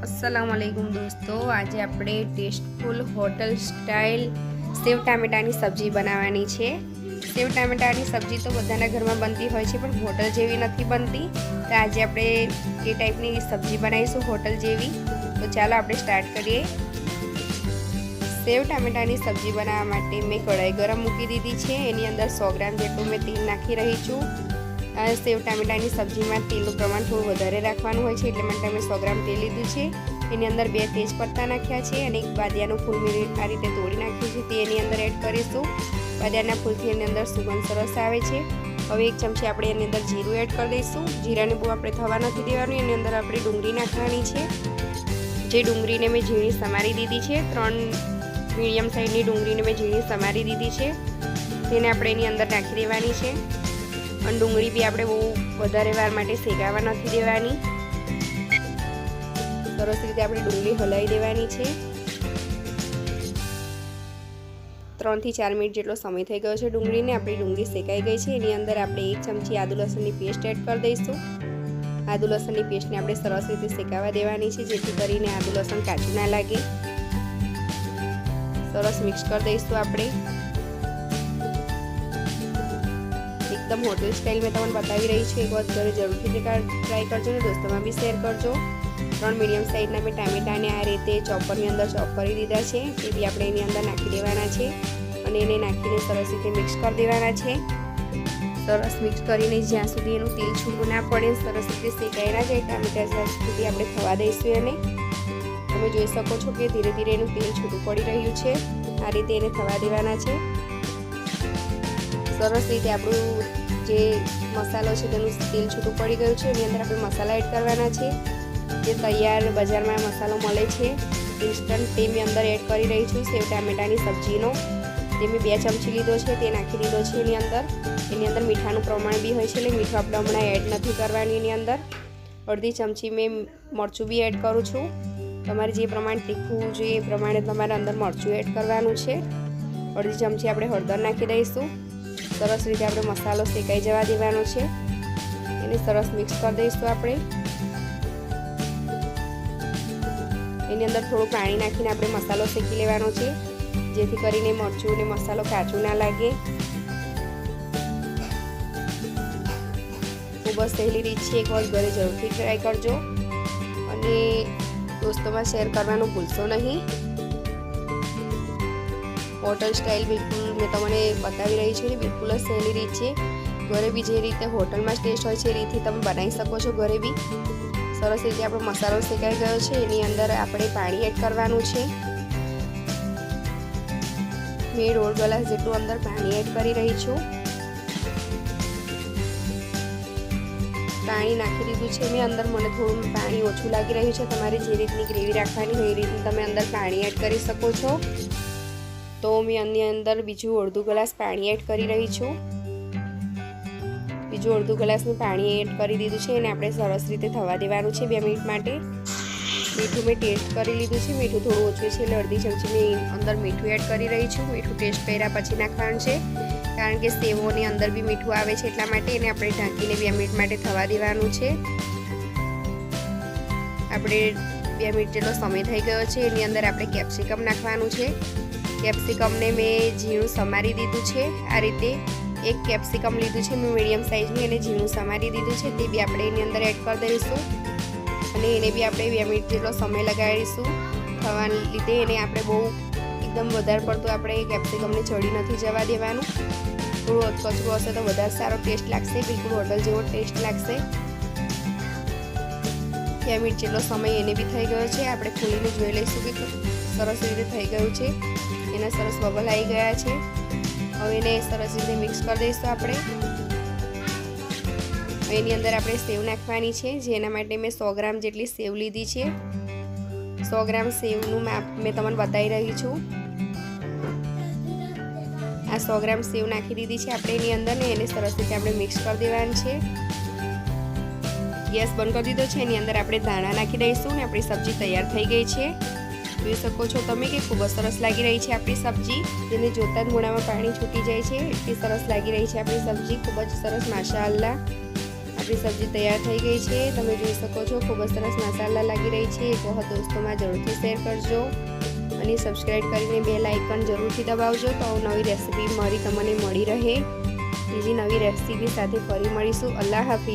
अस्सलामुअलैकुम दोस्तों, आज આપણે ટેસ્ટફુલ હોટલ સ્ટાઇલ સેવ ટામેટાની સબ્જી બનાવવાની છે। સેવ ટામેટાની સબ્જી તો બધાના ઘરમાં બનતી હોય છે, પણ હોટલ જેવી નથી બનતી। તો આજે આપણે એ ટાઈપની સબ્જી બનાવીશું હોટલ જેવી। તો ચાલો આપણે સ્ટાર્ટ કરીએ। સેવ ટામેટાની સબ્જી બનાવવા માટે મેં કઢાઈ ગરમ મૂકી દીધી છે। એની અંદર 100 ગ્રામ જેટલું મેં તેલ નાખી રહી છું। સેવ ટામેટાની સબ્જીમાં તેલનું પ્રમાણ થોડું વધારે રાખવાનું હોય છે, એટલે માટે મેં 100 ગ્રામ તેલ લીધું છે। એની અંદર 2 તેજપત્તા નાખ્યા છે અને એક બાદિયાનું ફૂલ મેં આ રીતે તોડી નાખ્યું છે, તે એની અંદર એડ કરીશું। બાદિયાના ફૂલથી એની અંદર સુગંધ સરસ આવે છે। હવે 1 ચમચી આપણે એની અંદર જીરું એડ કરી દઈશું। જીરાને બહુ આપણે થવા નથી દેવાનું। એની અંદર આપણે ડુંગળી નાખવાની છે। જે ડુંગળીને મેં ઝીણી સમારી દીધી છે, 3 મીડિયમ સાઇઝની ડુંગળીને મેં ઝીણી સમારી દીધી છે, તેને આપણે એની અંદર નાખી દેવાની છે। અને ડુંગળી બી આપણે બહુ વધારે વાર માટે શેકાવા નથી દેવાની। સરસ રીતે આપણે ડુંગળી હલાવી દેવાની છે। 3 થી 4 મિનિટ જેટલો સમય થઈ ગયો છે ડુંગળીને। આપણી ડુંગળી શેકાઈ ગઈ છે। એની અંદર આપણે 1 ચમચી આદુ લસણની પેસ્ટ એડ કરી દઈશું। આદુ લસણની પેસ્ટને આપણે સરસ રીતે શેકાવા દેવાની છે, જેથી કરીને આદુ લસણ કાચું ના લાગે। સરસ મિક્સ કરી દઈશું આપણે। एकदम होटल स्टाइल में તમને બતાવી રહી છું। એક વખત ઘરે જરૂરથી ટ્રાય કરજો ને દોસ્તોમાં બી શેર કરજો। 3 મીડિયમ સાઇઝના મેં ટામેટાને આ રીતે ચોપરની અંદર ચોપ કરી દીધા છે, તે બી આપણે એની અંદર નાખી દેવાના છે અને એને નાખીને સરસ રીતે મિક્સ કરી દેવાના છે। સરસ મિક્સ કરીને જ્યાં સુધી એનું તેલ છૂટું ના પડે, સરસ રીતે શેકાઈ ના જાય ટામેટા, ત્યાં સુધી આપણે થવા દઈશું એને। તમે જોઈ શકો છો કે ધીરે ધીરે એનું તેલ છૂટું પડી રહ્યું છે। આ રીતે એને થવા દેવાના છે। સરસ રીતે આપણું જે મસાલો છે તેનું તેલ છૂટું પડી ગયું છે। એની અંદર આપણે મસાલા એડ કરવાના છે, જે તૈયાર બજારમાં મસાલો મળે છે ઇન્સ્ટન્ટ, તે મેં અંદર એડ કરી રહી છું। સેવ ટામેટાની સબ્જીનો તે મેં 2 ચમચી લીધો છે, તે નાખી દીધો છે એની અંદર। એની અંદર મીઠાનું પ્રમાણ બી હોય છે, એટલે મીઠું આપણે હમણાં એડ નથી કરવાની એની અંદર। અડધી ચમચી મેં મરચું બી એડ કરું છું। તમારે જે પ્રમાણે તીખું જોઈએ એ પ્રમાણે તમારે અંદર મરચું એડ કરવાનું છે। અડધી ચમચી આપણે હળદર નાખી દઈશું। સરસ રીતે આપણે મસાલો શેકાઈ જવા દેવાનો છે, એને સરસ મિક્સ કરી દઈશું આપણે। એની અંદર થોડું પાણી નાખીને આપણે મસાલો શેકી લેવાનો છે, જેથી કરીને મરચું અને મસાલો કાચું ના લાગે। ખૂબ જ સહેલી રીત છે, એક વખત ઘરે જરૂરથી ટ્રાય કરજો અને દોસ્તોમાં શેર કરવાનું ભૂલશો નહીં। હોટલ સ્ટાઇલ બિલકુલ મેં તમને બતાવી રહી છું, બિલકુલ જ સહેલી રીત છે। ઘરે બી જે રીતે હોટલમાં ટેસ્ટ હોય છે એ રીતથી તમે બનાવી શકો છો ઘરે બી। સરસ રીતે આપણો મસાલો શેકાઈ ગયો છે। એની અંદર આપણે પાણી એડ કરવાનું છે। મેં 1.5 ગ્લાસ જેટલું અંદર પાણી એડ કરી રહી છું। પાણી નાખી દીધું છે મેં અંદર। મને થોડું પાણી ઓછું લાગી રહ્યું છે, તમારે જે રીતની ગ્રેવી રાખવાની હોય એ રીતની તમે અંદર પાણી એડ કરી શકો છો। તો મેં આની અંદર બીજું 1/2 ગ્લાસ પાણી એડ કરી રહી છું। બીજું 1/2 ગ્લાસનું પાણી એડ કરી દીધું છે, અને આપણે સરસ રીતે થવા દેવાનું છે 2 મિનિટ માટે। મીઠું મેં ટેસ્ટ કરી લીધું છે, મીઠું થોડું ઓછું છે, એટલે અડધી ચમચી મેં અંદર મીઠું એડ કરી રહી છું। મીઠું ટેસ્ટ કર્યા પછી નાખવાનું છે, કારણ કે સેવોની અંદર બી મીઠું આવે છે, એટલા માટે એને આપણે ઢાંકીને 2 મિનિટ માટે થવા દેવાનું છે। આપણે 2 મિનિટ જેટલો સમય થઈ ગયો છે। એની અંદર આપણે કેપ્સિકમ નાખવાનું છે। કેપ્સિકમને મેં ઝીણું સમારી દીધું છે। આ રીતે 1 કેપ્સિકમ લીધું છે મેં મીડિયમ સાઇઝની, અને ઝીણું સમારી દીધું છે, તે બી આપણે એની અંદર એડ કરી દઈશું અને એને બી આપણે 2 મિનિટ જેટલો સમય લગાડીશું થવાને લીધે। એને આપણે બહુ એકદમ વધારે પડતું આપણે કેપ્સિકમને ચડી નથી જવા દેવાનું। થોડું કચરું હશે તો વધારે સારો ટેસ્ટ લાગશે, બિલકુલ હોટલ જેવો ટેસ્ટ લાગશે। 2 મિનિટ જેટલો સમય એને બી થઈ ગયો છે। આપણે ખોલીને જોઈ લઈશું કે સરસ રીતે થઈ ગયું છે। એના સરસ બબલ આવી ગયા છે। હવે એને સરસ રીતે મિક્સ કરી દઈશું આપણે। એની અંદર આપણે સેવ નાખવાની છે, જેના માટે મેં 100 ગ્રામ જેટલી સેવ લીધી છે। 100 ગ્રામ સેવનું માપ મેં તમને બતાવી રહી છું। આ 100 ગ્રામ સેવ નાખી દીધી છે આપણે એની અંદર, ને એને સરસ રીતે આપણે મિક્સ કરી દેવાનું છે। ગેસ બંધ કરી દીધો છે। એની અંદર આપણે ધાણા નાખી દઈશું ને આપણી સબ્જી તૈયાર થઈ ગઈ છે। જોઈ શકો છો તમે કે ખૂબ જ સરસ લાગી રહી છે આપણી સબ્જી, જેને જોતા જ મોઢામાં પાણી છૂટી જાય છે, એટલી સરસ લાગી રહી છે આપણી સબ્જી, ખૂબ જ સરસ, માશાઅલ્લાહ। આપણી સબ્જી તૈયાર થઈ ગઈ છે। તમે જોઈ શકો છો ખૂબ જ સરસ મસાલા લાગી રહી છે। એક વખત દોસ્તોમાં જરૂરથી શેર કરજો અને સબસ્ક્રાઈબ કરીને બેલ આઇકન જરૂરથી દબાવજો તો નવી રેસીપી મારી તમને મળી રહે। બીજી નવી રેસીપી સાથે ફરી મળીશું। અલ્લાહ હાફિઝ।